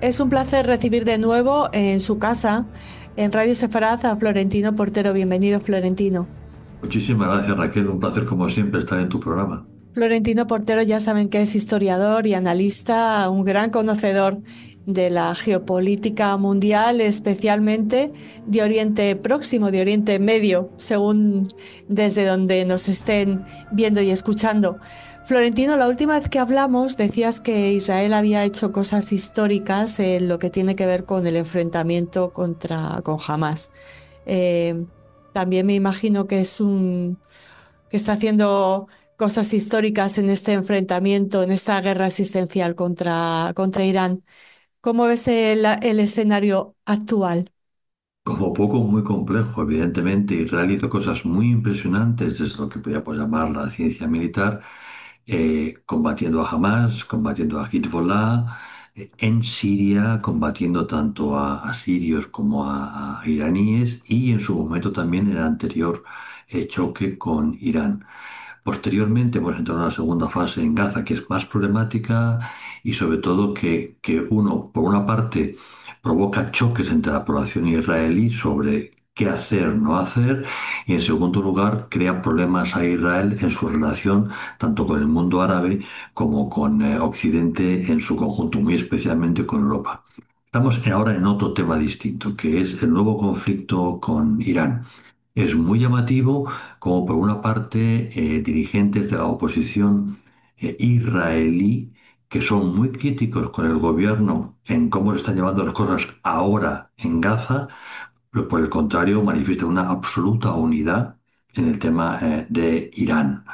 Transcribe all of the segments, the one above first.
Es un placer recibir de nuevo en su casa, en Radio Sefaraz, a Florentino Portero. Bienvenido, Florentino. Muchísimas gracias, Raquel. Un placer, como siempre, estar en tu programa. Florentino Portero ya saben que es historiador y analista, un gran conocedor de la geopolítica mundial, especialmente de Oriente Próximo, de Oriente Medio, según desde donde nos estén viendo y escuchando. Florentino, la última vez que hablamos decías que Israel había hecho cosas históricas en lo que tiene que ver con el enfrentamiento con Hamas. Eh, También me imagino que que está haciendo cosas históricas en este enfrentamiento, en esta guerra existencial contra Irán. ¿Cómo ves el escenario actual? Como poco, muy complejo. Evidentemente, Israel hizo cosas muy impresionantes desde lo que podríamos llamar la ciencia militar, combatiendo a Hamas, combatiendo a Hezbollah, en Siria, combatiendo tanto a sirios como a iraníes y en su momento también en el anterior choque con Irán. Posteriormente hemos entrado en una segunda fase en Gaza que es más problemática y sobre todo que uno, por una parte, provoca choques entre la población israelí sobre qué hacer, no hacer, y en segundo lugar crea problemas a Israel en su relación tanto con el mundo árabe como con Occidente en su conjunto, muy especialmente con Europa. Estamos ahora en otro tema distinto, que es el nuevo conflicto con Irán. Es muy llamativo como por una parte dirigentes de la oposición israelí que son muy críticos con el gobierno en cómo se están llevando las cosas ahora en Gaza, pero por el contrario manifiestan una absoluta unidad en el tema de Irán.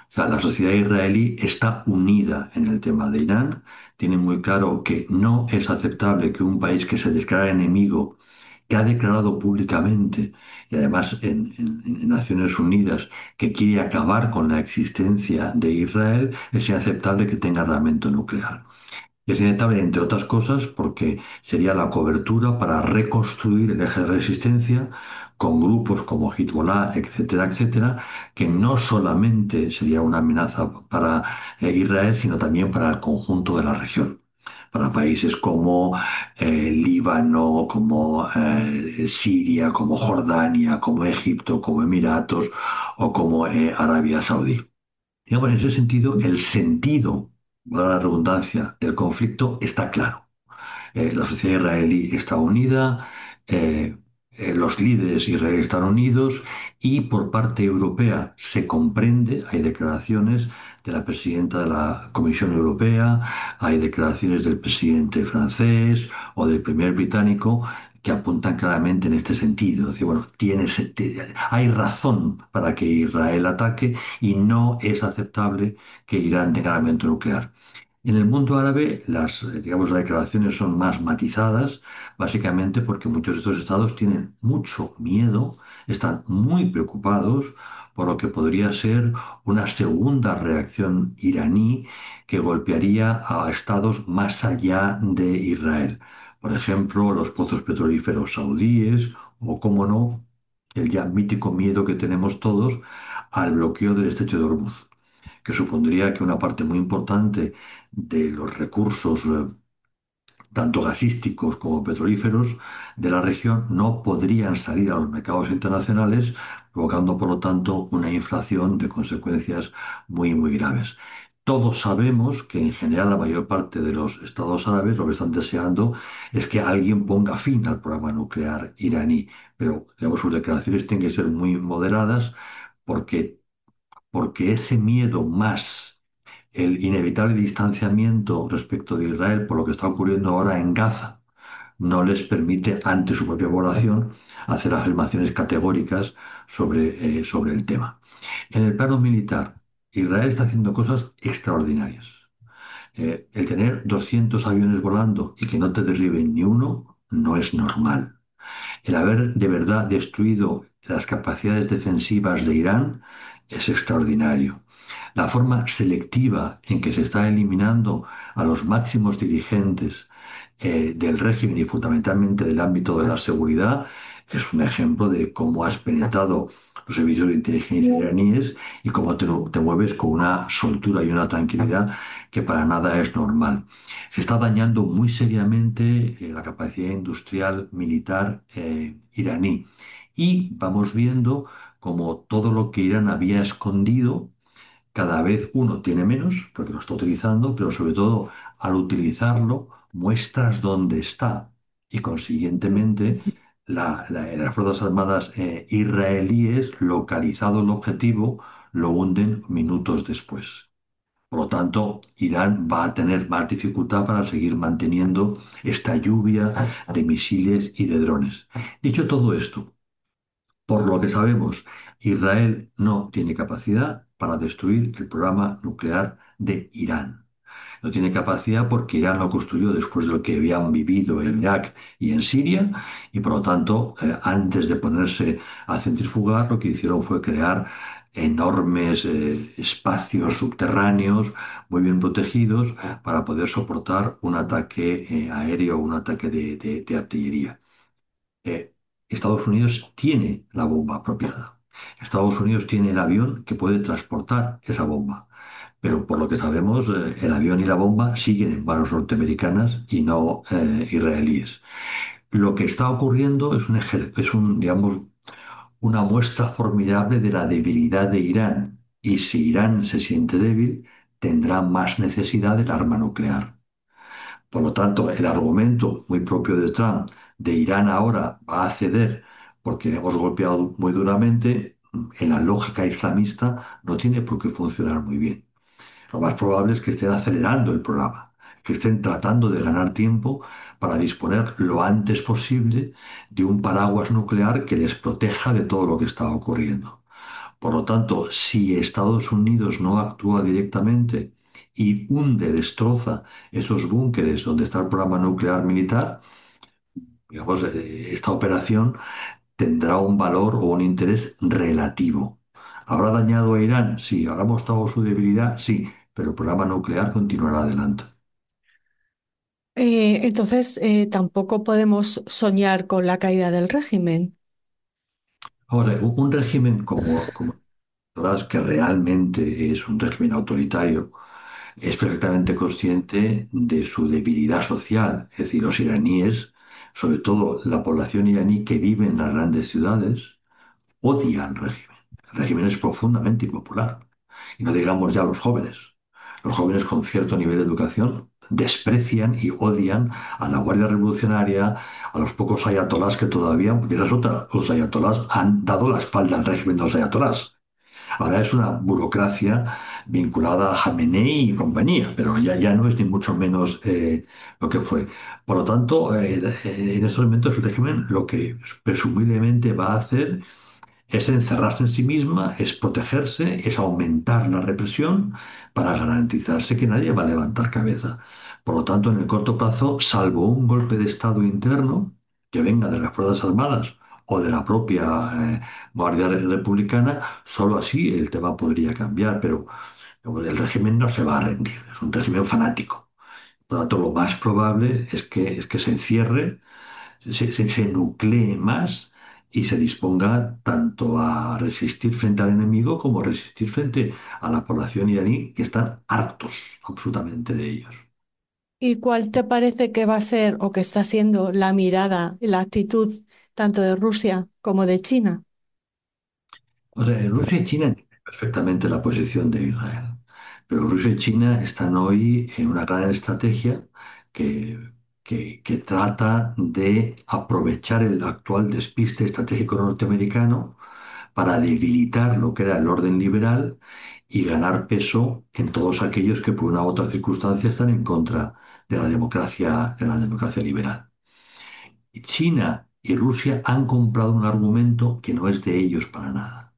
O sea, la sociedad israelí está unida en el tema de Irán, tiene muy claro que no es aceptable que un país que se declara enemigo, que ha declarado públicamente y además en Naciones Unidas que quiere acabar con la existencia de Israel, es inaceptable que tenga armamento nuclear. Es inevitable, entre otras cosas, porque sería la cobertura para reconstruir el eje de resistencia con grupos como Hezbollah, etcétera, etcétera, que no solamente sería una amenaza para Israel, sino también para el conjunto de la región. Para países como Líbano, como Siria, como Jordania, como Egipto, como Emiratos o como Arabia Saudí. Digamos, en ese sentido, el sentido, valga la redundancia, del conflicto está claro. La sociedad israelí está unida, eh, los líderes israelíes están unidos y por parte europea se comprende, hay declaraciones de la presidenta de la Comisión Europea, hay declaraciones del presidente francés o del primer británico que apuntan claramente en este sentido. Es decir, bueno, hay razón para que Israel ataque y no es aceptable que Irán tenga armamento nuclear. En el mundo árabe, digamos, las declaraciones son más matizadas, básicamente porque muchos de estos estados tienen mucho miedo, están muy preocupados por lo que podría ser una segunda reacción iraní que golpearía a estados más allá de Israel. Por ejemplo, los pozos petrolíferos saudíes o, como no, el ya mítico miedo que tenemos todos al bloqueo del estrecho de Hormuz, que supondría que una parte muy importante de los recursos, tanto gasísticos como petrolíferos, de la región no podrían salir a los mercados internacionales, provocando, por lo tanto, una inflación de consecuencias muy, muy graves. Todos sabemos que en general la mayor parte de los estados árabes lo que están deseando es que alguien ponga fin al programa nuclear iraní, pero digamos, sus declaraciones tienen que ser muy moderadas porque, porque ese miedo más el inevitable distanciamiento respecto de Israel por lo que está ocurriendo ahora en Gaza no les permite, ante su propia población, hacer afirmaciones categóricas sobre el tema. En el plano militar, Israel está haciendo cosas extraordinarias. El tener 200 aviones volando y que no te derriben ni uno no es normal. El haber de verdad destruido las capacidades defensivas de Irán es extraordinario. La forma selectiva en que se está eliminando a los máximos dirigentes del régimen y fundamentalmente del ámbito de la seguridad es un ejemplo de cómo has penetrado los servicios de inteligencia iraníes y cómo te mueves con una soltura y una tranquilidad que para nada es normal. Se está dañando muy seriamente la capacidad industrial militar iraní y vamos viendo como todo lo que Irán había escondido, cada vez uno tiene menos, porque lo está utilizando, pero sobre todo al utilizarlo muestras dónde está y consiguientemente las Fuerzas Armadas israelíes, localizado el objetivo, lo hunden minutos después. Por lo tanto, Irán va a tener más dificultad para seguir manteniendo esta lluvia de misiles y de drones. Dicho todo esto, por lo que sabemos, Israel no tiene capacidad para destruir el programa nuclear de Irán. No tiene capacidad porque Irán lo construyó después de lo que habían vivido en Irak y en Siria y por lo tanto, antes de ponerse a centrifugar, lo que hicieron fue crear enormes espacios subterráneos muy bien protegidos para poder soportar un ataque aéreo o un ataque de artillería. eh, Estados Unidos tiene la bomba apropiada. Estados Unidos tiene el avión que puede transportar esa bomba. Pero por lo que sabemos, el avión y la bomba siguen en manos norteamericanas y no israelíes. Lo que está ocurriendo digamos, una muestra formidable de la debilidad de Irán. Y si Irán se siente débil, tendrá más necesidad del arma nuclear. Por lo tanto, el argumento muy propio de Trump de Irán ahora va a ceder porque le hemos golpeado muy duramente, en la lógica islamista no tiene por qué funcionar muy bien. Lo más probable es que estén acelerando el programa, que estén tratando de ganar tiempo para disponer lo antes posible de un paraguas nuclear que les proteja de todo lo que está ocurriendo. Por lo tanto, si Estados Unidos no actúa directamente y hunde, destroza esos búnkeres donde está el programa nuclear militar, digamos, esta operación tendrá un valor o un interés relativo. ¿Habrá dañado a Irán? Sí. ¿Habrá mostrado su debilidad? Sí. Pero el programa nuclear continuará adelante. Entonces, tampoco podemos soñar con la caída del régimen. Ahora, un régimen como Nicolás, que realmente es un régimen autoritario, es perfectamente consciente de su debilidad social. Es decir, los iraníes, sobre todo la población iraní que vive en las grandes ciudades, odia al régimen. El régimen es profundamente impopular. Y no digamos ya los jóvenes. Los jóvenes con cierto nivel de educación desprecian y odian a la Guardia Revolucionaria, a los pocos ayatolás que todavía, porque esa es otra, los ayatolás han dado la espalda al régimen de los ayatolás. Ahora es una burocracia vinculada a Jamenei y compañía, pero ya no es ni mucho menos lo que fue. Por lo tanto, en estos momentos el régimen lo que presumiblemente va a hacer es encerrarse en sí misma, es protegerse, es aumentar la represión para garantizarse que nadie va a levantar cabeza. Por lo tanto, en el corto plazo, salvo un golpe de Estado interno que venga de las Fuerzas Armadas o de la propia Guardia Republicana, solo así el tema podría cambiar, pero el régimen no se va a rendir, es un régimen fanático. Por lo tanto, lo más probable es que se encierre, se nuclee más y se disponga tanto a resistir frente al enemigo como a resistir frente a la población iraní, que están hartos absolutamente de ellos. ¿Y cuál te parece que va a ser o que está siendo la mirada y la actitud tanto de Rusia como de China? O sea, Rusia y China entienden perfectamente la posición de Israel, pero Rusia y China están hoy en una gran estrategia que, que trata de aprovechar el actual despiste estratégico norteamericano para debilitar lo que era el orden liberal y ganar peso en todos aquellos que por una u otra circunstancia están en contra de la democracia liberal. China y Rusia han comprado un argumento que no es de ellos para nada,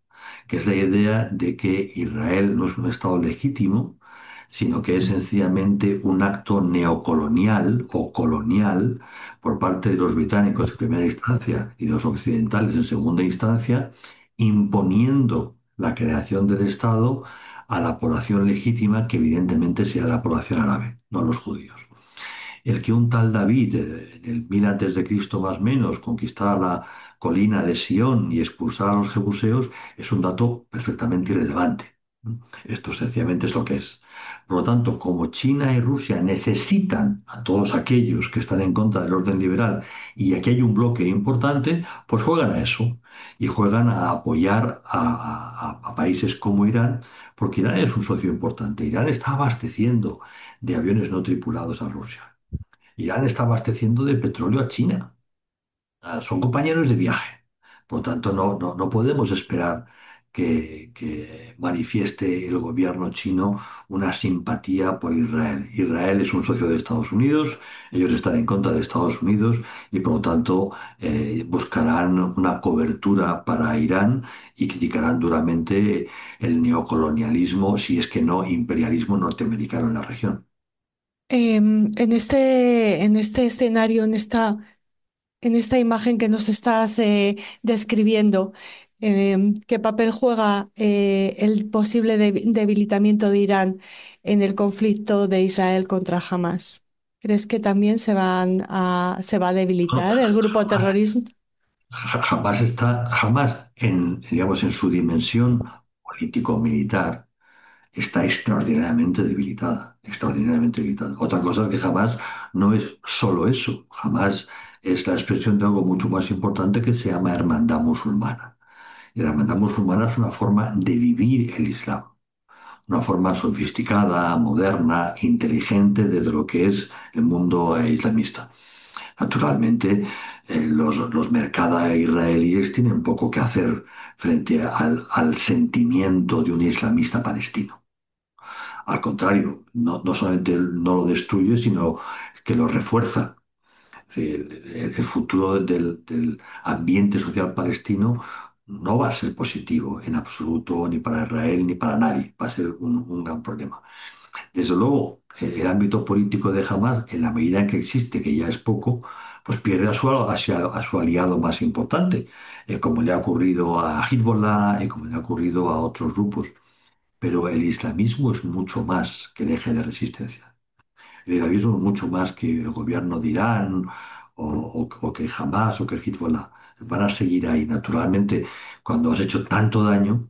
que es la idea de que Israel no es un Estado legítimo, sino que es sencillamente un acto neocolonial o colonial por parte de los británicos en primera instancia y de los occidentales en segunda instancia, imponiendo la creación del Estado a la población legítima, que evidentemente sea la población árabe, no a los judíos. El que un tal David, en el 1000 antes de Cristo más o menos, conquistara colina de Sión y expulsar a los jebuseos es un dato perfectamente irrelevante. Esto sencillamente es lo que es. Por lo tanto, como China y Rusia necesitan a todos aquellos que están en contra del orden liberal y aquí hay un bloque importante, pues juegan a eso y juegan a apoyar a países como Irán, porque Irán es un socio importante. Irán está abasteciendo de aviones no tripulados a Rusia. Irán está abasteciendo de petróleo a China. Son compañeros de viaje. Por lo tanto, no podemos esperar que manifieste el gobierno chino una simpatía por Israel. Israel es un socio de Estados Unidos, ellos están en contra de Estados Unidos y por lo tanto buscarán una cobertura para Irán y criticarán duramente el neocolonialismo, si es que no imperialismo norteamericano en la región. En este escenario, en esta imagen que nos estás describiendo, ¿qué papel juega el posible debilitamiento de Irán en el conflicto de Israel contra Hamas? ¿Crees que también se va a debilitar el grupo terrorista? Jamás digamos, en su dimensión político-militar está extraordinariamente debilitada. Otra cosa es que jamás no es solo eso, jamás es la expresión de algo mucho más importante que se llama hermandad musulmana. Y la hermandad musulmana es una forma de vivir el Islam, una forma sofisticada, moderna, inteligente desde lo que es el mundo islamista. Naturalmente, los mercados israelíes tienen poco que hacer frente al sentimiento de un islamista palestino. Al contrario, no solamente no lo destruye, sino que lo refuerza. Es decir, el futuro del ambiente social palestino no va a ser positivo en absoluto ni para Israel ni para nadie. Va a ser un gran problema. Desde luego, el ámbito político de Hamas, en la medida en que existe, que ya es poco, pues pierde a su aliado más importante, como le ha ocurrido a Hezbollah y como le ha ocurrido a otros grupos. Pero el islamismo es mucho más que el eje de resistencia. El islamismo es mucho más que el gobierno de Irán o que Hamas o que Hezbollah. Van a seguir ahí. Naturalmente, cuando has hecho tanto daño,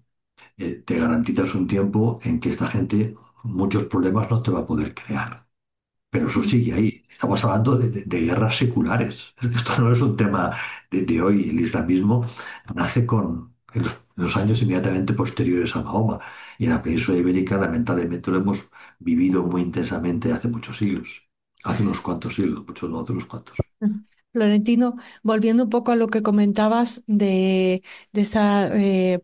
te garantizas un tiempo en que esta gente muchos problemas no te va a poder crear. Pero eso sigue ahí. Estamos hablando de guerras seculares. Esto no es un tema de hoy. El islamismo nace en los años inmediatamente posteriores a Mahoma. Y en la península ibérica, lamentablemente, lo hemos vivido muy intensamente hace muchos siglos. Hace unos cuantos siglos, muchos no, hace unos cuantos. Florentino, volviendo un poco a lo que comentabas de esa, del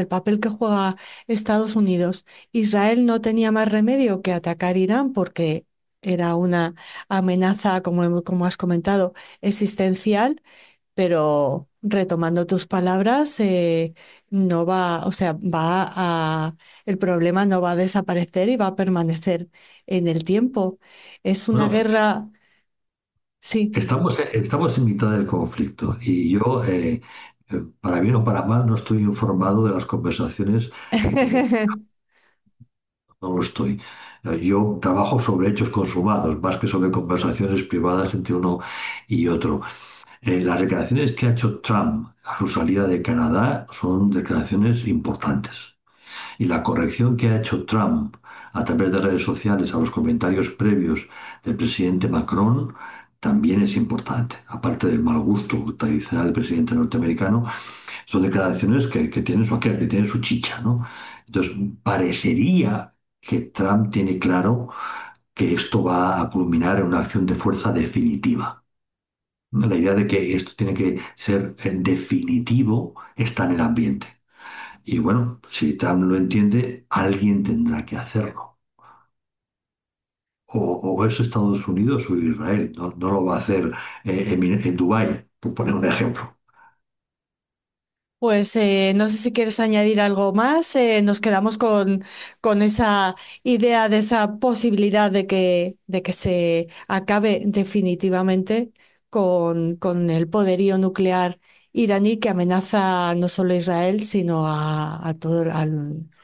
papel que juega Estados Unidos, Israel no tenía más remedio que atacar Irán porque era una amenaza, como has comentado, existencial, pero retomando tus palabras, no va, o sea, el problema no va a desaparecer y va a permanecer en el tiempo. Es una Bueno, guerra, sí. estamos en mitad del conflicto y yo, para bien o para mal, no estoy informado de las conversaciones. eh, no lo estoy. Yo trabajo sobre hechos consumados, más que sobre conversaciones privadas entre uno y otro. Las declaraciones que ha hecho Trump a su salida de Canadá son declaraciones importantes. Y la corrección que ha hecho Trump a través de redes sociales a los comentarios previos del presidente Macron también es importante. Aparte del mal gusto tradicional del presidente norteamericano, son declaraciones que tienen que tienen su chicha, ¿no? Entonces, parecería que Trump tiene claro que esto va a culminar en una acción de fuerza definitiva. La idea de que esto tiene que ser definitivo está en el ambiente. Y bueno, si Trump lo entiende, alguien tendrá que hacerlo. O es Estados Unidos o Israel. No lo va a hacer en Dubái, por poner un ejemplo. Pues no sé si quieres añadir algo más. Nos quedamos con esa idea de esa posibilidad de que se acabe definitivamente con el poderío nuclear iraní que amenaza no solo a Israel, sino a todo a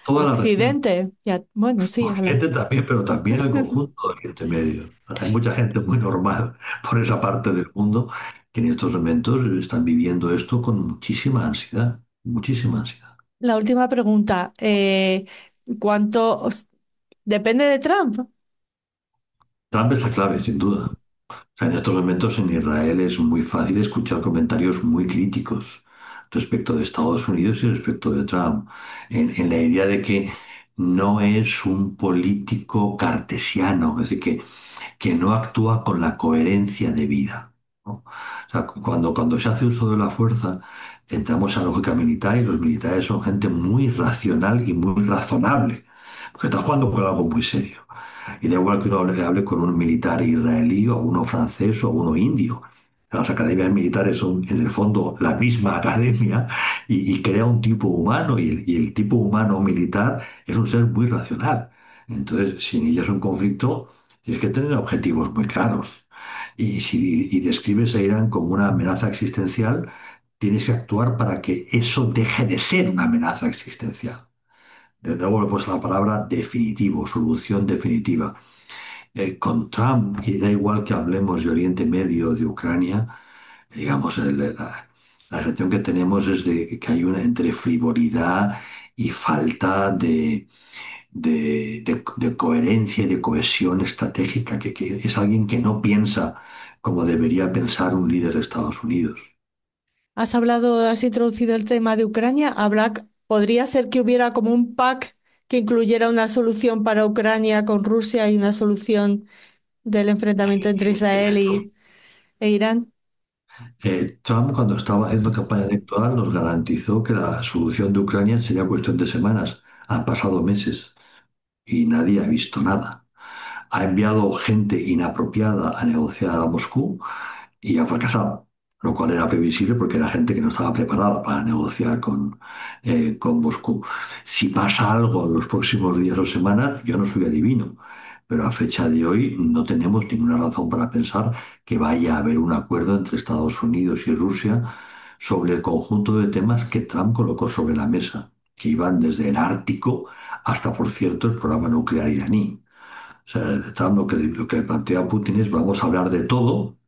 Toda la región. Occidente. Bueno, sí, Occidente también, pero también al conjunto del Oriente Medio. Hay mucha gente muy normal por esa parte del mundo que en estos momentos están viviendo esto con muchísima ansiedad, muchísima ansiedad. La última pregunta. ¿Cuánto depende de Trump? Trump es la clave, sin duda. O sea, en estos momentos en Israel es muy fácil escuchar comentarios muy críticos respecto de Estados Unidos y respecto de Trump, en la idea de que no es un político cartesiano, es decir, que no actúa con la coherencia de vida, ¿no? O sea, cuando se hace uso de la fuerza, entramos a la lógica militar y los militares son gente muy racional y muy razonable, porque está jugando con algo muy serio. Y da igual que uno hable con un militar israelí o uno francés o uno indio. Las academias militares son en el fondo la misma academia y crea un tipo humano y el tipo humano militar es un ser muy racional. Entonces, si inicias un conflicto, tienes que tener objetivos muy claros. Y si describes a Irán como una amenaza existencial, tienes que actuar para que eso deje de ser una amenaza existencial. De nuevo, pues la palabra definitivo, solución definitiva. Con Trump, y da igual que hablemos de Oriente Medio, de Ucrania, digamos, la sensación que tenemos es de que hay una entre frivolidad y falta de coherencia y de cohesión estratégica, que es alguien que no piensa como debería pensar un líder de Estados Unidos. Has introducido el tema de Ucrania. ¿Podría ser que hubiera como un pack que incluyera una solución para Ucrania con Rusia y una solución del enfrentamiento entre Israel e Irán? Trump, cuando estaba haciendo campaña electoral, nos garantizó que la solución de Ucrania sería cuestión de semanas. Han pasado meses y nadie ha visto nada. Ha enviado gente inapropiada a negociar a Moscú y ha fracasado, lo cual era previsible porque era gente que no estaba preparada para negociar con Moscú. Si pasa algo en los próximos días o semanas, yo no soy adivino, pero a fecha de hoy no tenemos ninguna razón para pensar que vaya a haber un acuerdo entre Estados Unidos y Rusia sobre el conjunto de temas que Trump colocó sobre la mesa, que iban desde el Ártico hasta, por cierto, el programa nuclear iraní. O sea, Trump lo que le plantea a Putin es vamos a hablar de todo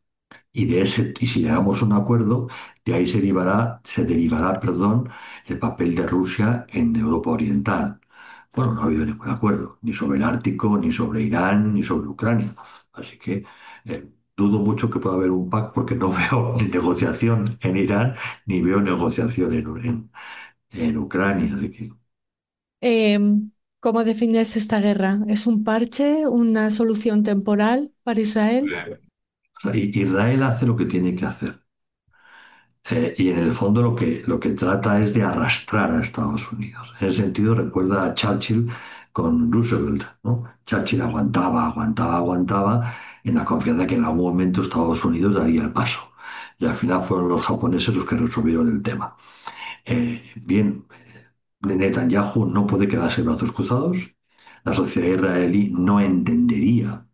y si llegamos a un acuerdo, de ahí se derivará, perdón, el papel de Rusia en Europa Oriental. Bueno, no ha habido ningún acuerdo, ni sobre el Ártico, ni sobre Irán, ni sobre Ucrania. Así que dudo mucho que pueda haber un pacto porque no veo ni negociación en Irán, ni veo negociación en Ucrania. Así que ¿Cómo defines esta guerra? ¿Es un parche, una solución temporal para Israel? Israel hace lo que tiene que hacer. Y en el fondo lo que trata es de arrastrar a Estados Unidos. En ese sentido recuerda a Churchill con Roosevelt, ¿no? Churchill aguantaba, aguantaba, aguantaba en la confianza que en algún momento Estados Unidos daría el paso. Y al final fueron los japoneses los que resolvieron el tema. Bien, Netanyahu no puede quedarse de brazos cruzados. La sociedad israelí no entendería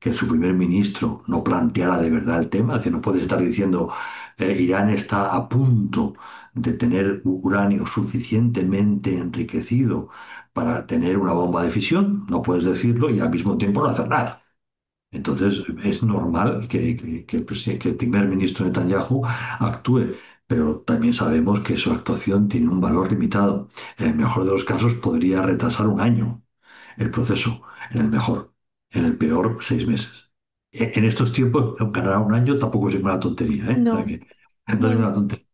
que su primer ministro no planteara de verdad el tema. Es decir, no puede estar diciendo Irán está a punto de tener uranio suficientemente enriquecido para tener una bomba de fisión. No puedes decirlo y al mismo tiempo no hacer nada. Entonces, es normal que el primer ministro Netanyahu actúe, pero también sabemos que su actuación tiene un valor limitado. En el mejor de los casos podría retrasar un año el proceso, en el mejor, en el peor 6 meses. En estos tiempos, ganar un año tampoco es ninguna tontería, ¿eh? O sea No, que no es ninguna no, tontería.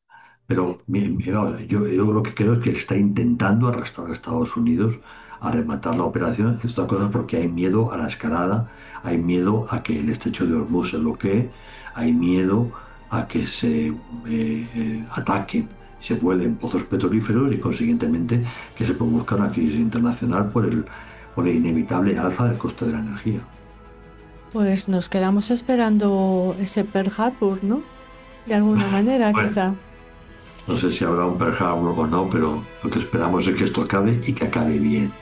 Pero mira, yo lo que creo es que está intentando arrastrar a Estados Unidos a rematar la operación, estas cosas porque hay miedo a la escalada, hay miedo a que el estrecho de Hormuz se bloquee, hay miedo a que se ataquen, se vuelen pozos petrolíferos y consiguientemente que se produzca una crisis internacional por el inevitable alza del coste de la energía. pues nos quedamos esperando ese Pearl Harbor, ¿no? De alguna manera, Bueno, quizá. no sé si habrá un Pearl Harbor o no, pero lo que esperamos es que esto acabe y que acabe bien.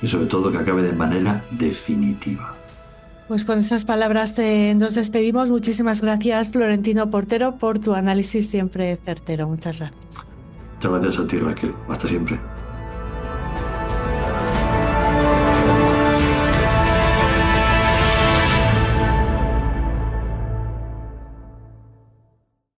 Y sobre todo que acabe de manera definitiva. Pues con esas palabras nos despedimos. Muchísimas gracias, Florentino Portero, por tu análisis siempre certero. Muchas gracias. Muchas gracias a ti, Raquel. Hasta siempre.